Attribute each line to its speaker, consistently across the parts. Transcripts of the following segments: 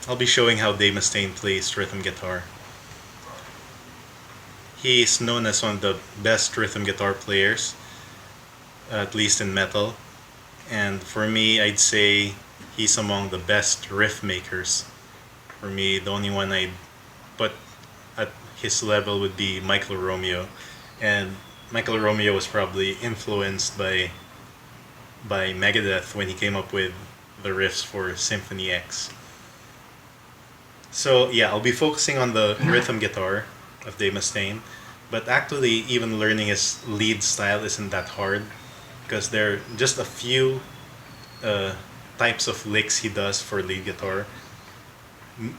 Speaker 1: I'll be showing how Dave Mustaine plays rhythm guitar. He is known as one of the best rhythm guitar players, at least in metal. And for me, I'd say he's among the best riff makers. For me, the only one I'd put at his level would be Michael Romeo. And Michael Romeo was probably influenced by Megadeth when he came up with the riffs for Symphony X. So yeah, I'll be focusing on the rhythm guitar of Dave Mustaine, but actually even learning his lead style isn't that hard because there are just a few types of licks he does for lead guitar.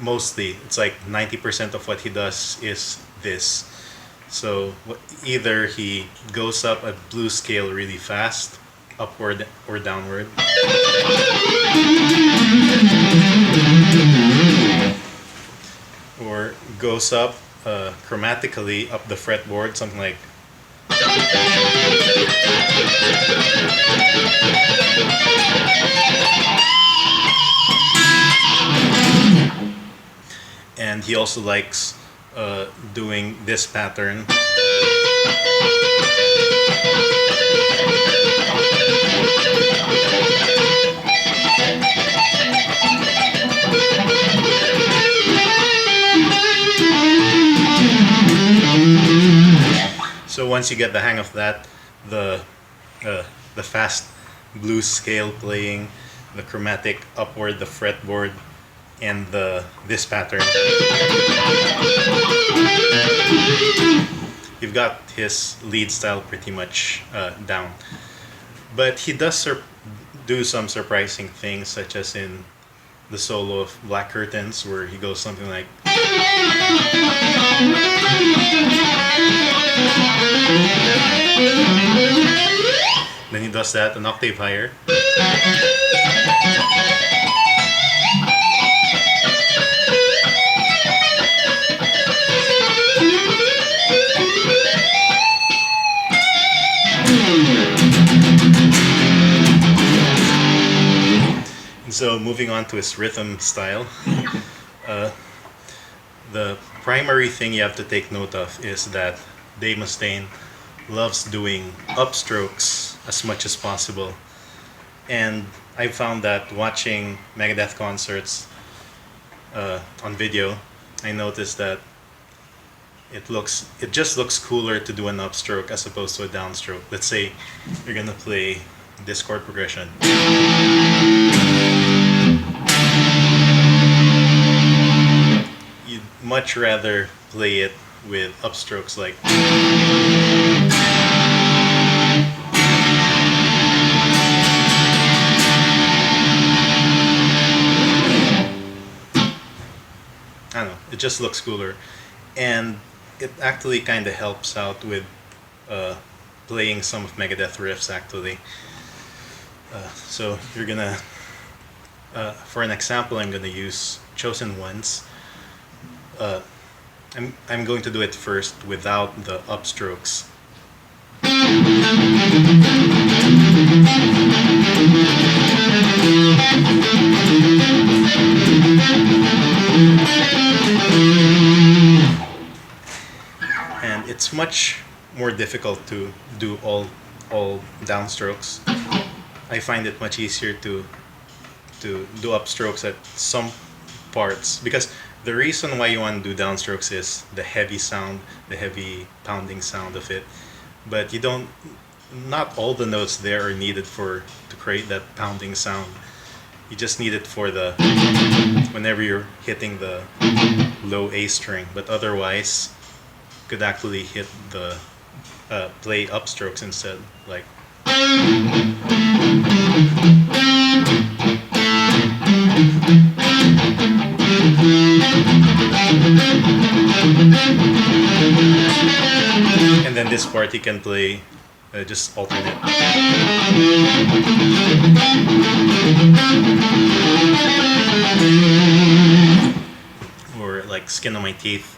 Speaker 1: Mostly, it's like 90% of what he does is this. So either he goes up a blues scale really fast, upward or downward, or goes up chromatically up the fretboard, something like. And he also likes doing this pattern. So once you get the hang of that, the fast blues scale playing, the chromatic upward, the fretboard, and this pattern, you've got his lead style pretty much down. But he does do some surprising things, such as in the solo of Black Curtains, where he goes something like. Then he does that an octave higher. So moving on to his rhythm style, the primary thing you have to take note of is that Dave Mustaine loves doing upstrokes as much as possible. And I found that watching Megadeth concerts on video, I noticed that it just looks cooler to do an upstroke as opposed to a downstroke. Let's say you're gonna play this chord progression. You'd much rather play it with upstrokes like. I don't know, it just looks cooler. And it actually kind of helps out with playing some of Megadeth riffs actually. So you're gonna, for an example, I'm gonna use Chosen Ones. I'm going to do it first without the upstrokes. And it's much more difficult to do all downstrokes. I find it much easier to do upstrokes at some parts, because the reason why you want to do downstrokes is the heavy sound, the heavy pounding sound of it. But not all the notes there are needed to create that pounding sound. You just need it for whenever you're hitting the low A string. But otherwise, you could actually hit play upstrokes instead, like. And then this part you can play just alternate. Or like Skin on My Teeth.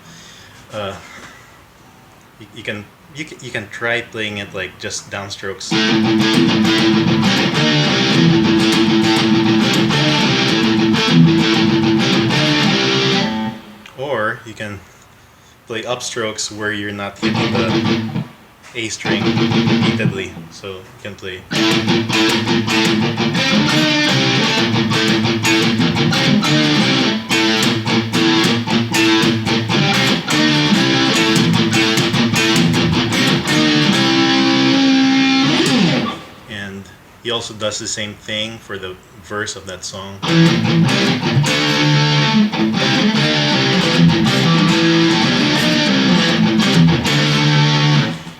Speaker 1: You can try playing it like just downstrokes. you can play upstrokes where you're not hitting the A string repeatedly. So you can play. And he also does the same thing for the verse of that song.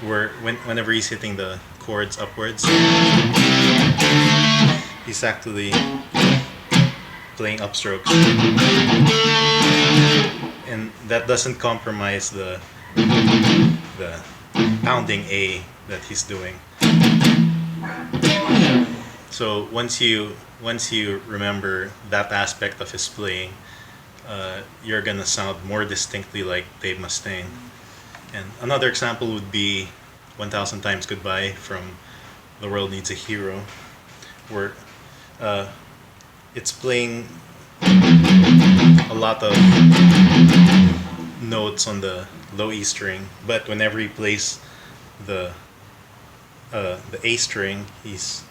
Speaker 1: Where whenever he's hitting the chords upwards, he's actually playing upstrokes, and that doesn't compromise the pounding A that he's doing. So once you remember that aspect of his playing, you're gonna sound more distinctly like Dave Mustaine. And another example would be 1000 Times Goodbye from The World Needs a Hero, where it's playing a lot of notes on the low E string, but whenever he plays the A string, he's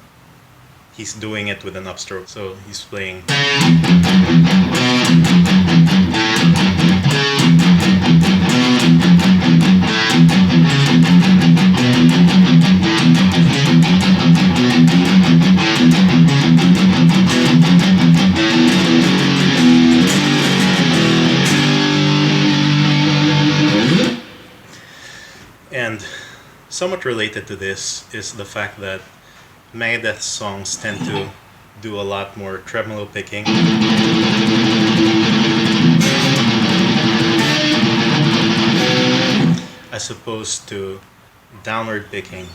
Speaker 1: doing it with an upstroke. So he's playing. And somewhat related to this is the fact that Megadeth songs tend to do a lot more tremolo picking. As opposed to downward picking.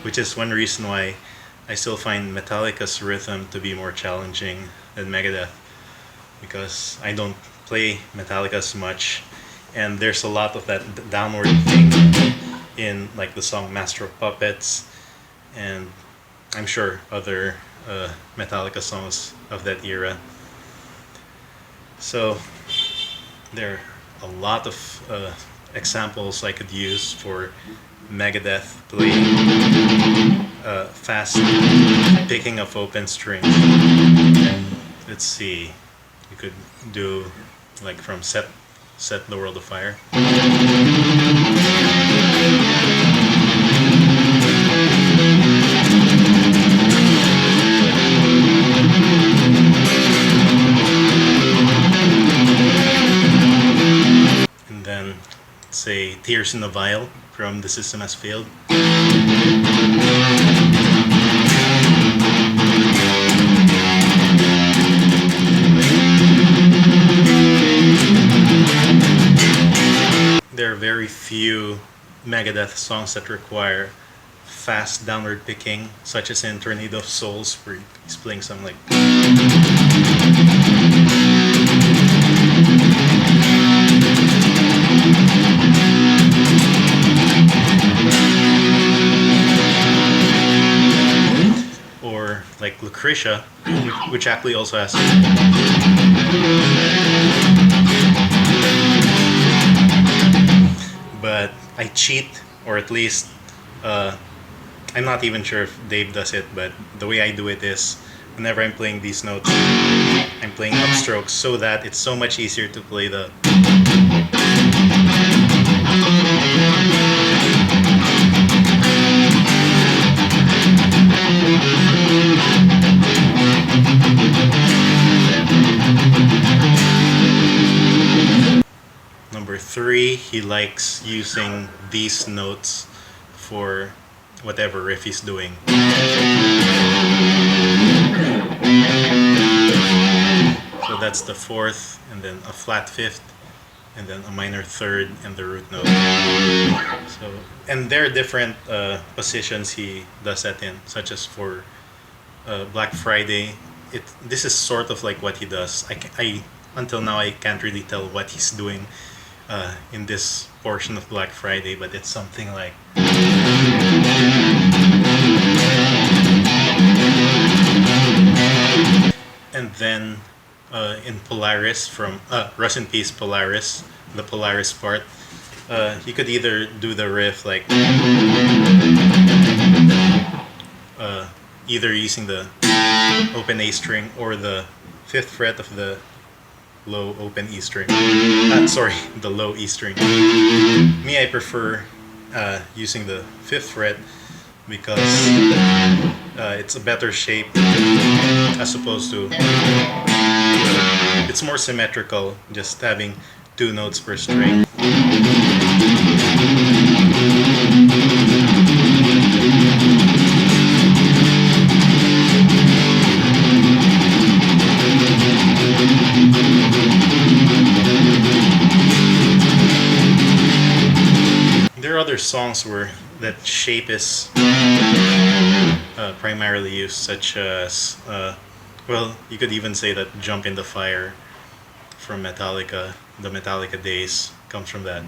Speaker 1: Which is one reason why I still find Metallica's rhythm to be more challenging than Megadeth, because I don't play Metallica as much, and there's a lot of that downward thing in like the song Master of Puppets, and I'm sure other Metallica songs of that era. So there are a lot of examples I could use for Megadeth playing fast picking of open strings. Let's see, you could do like from Set the World Afire. And then say Tears in a Vial from The System Has Failed. There are very few Megadeth songs that require fast downward picking, such as in Tornado of Souls, where he's playing something like. Or like Lucretia, which actually also has. But I cheat, or at least I'm not even sure if Dave does it, but the way I do it is whenever I'm playing these notes, I'm playing upstrokes so that it's so much easier to play the. Number 3, he likes using these notes for whatever riff he's doing. So that's the 4th, and then a flat 5th, and then a minor 3rd, and the root note. So, and there are different positions he does that in, such as for Black Friday. This is sort of like what he does. I until now I can't really tell what he's doing in this portion of Black Friday, but it's something like. then in Polaris from Rest in Peace Polaris, the Polaris part, you could either do the riff like either using the open A string or the 5th fret of the low open E string. Sorry, the low E string. Me, I prefer using the 5th fret because it's a better shape as opposed to it's more symmetrical, just having 2 notes per string. There are other songs where that shape is primarily used, such as well, you could even say that Jump in the Fire from Metallica, the Metallica days, comes from that.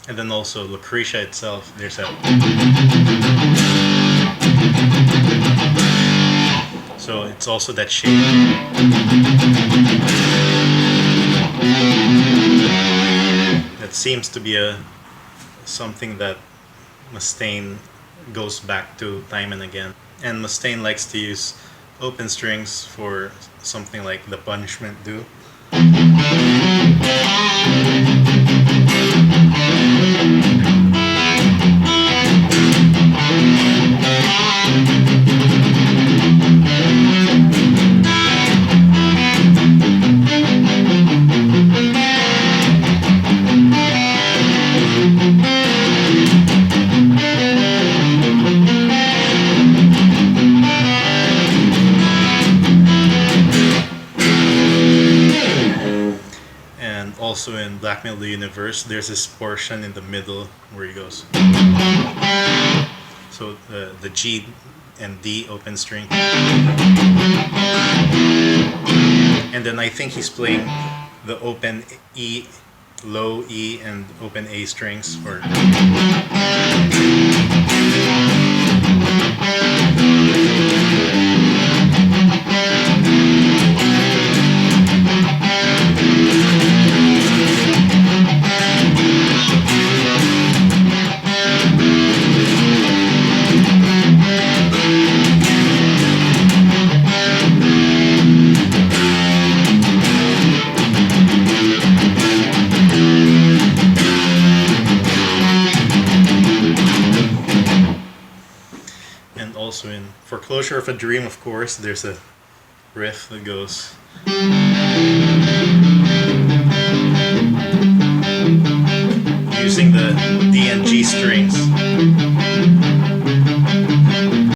Speaker 1: And then also Lucretia itself, there's a... So it's also that shape. That seems to be something that Mustaine goes back to time and again. And Mustaine likes to use open strings for something like the Punishment Do. Also in Black Middle Universe, there's this portion in the middle where he goes. So the G and D open string. And then I think he's playing the open E, low E, and open A strings. Or also in For Closure of a Dream, of course, there's a riff that goes.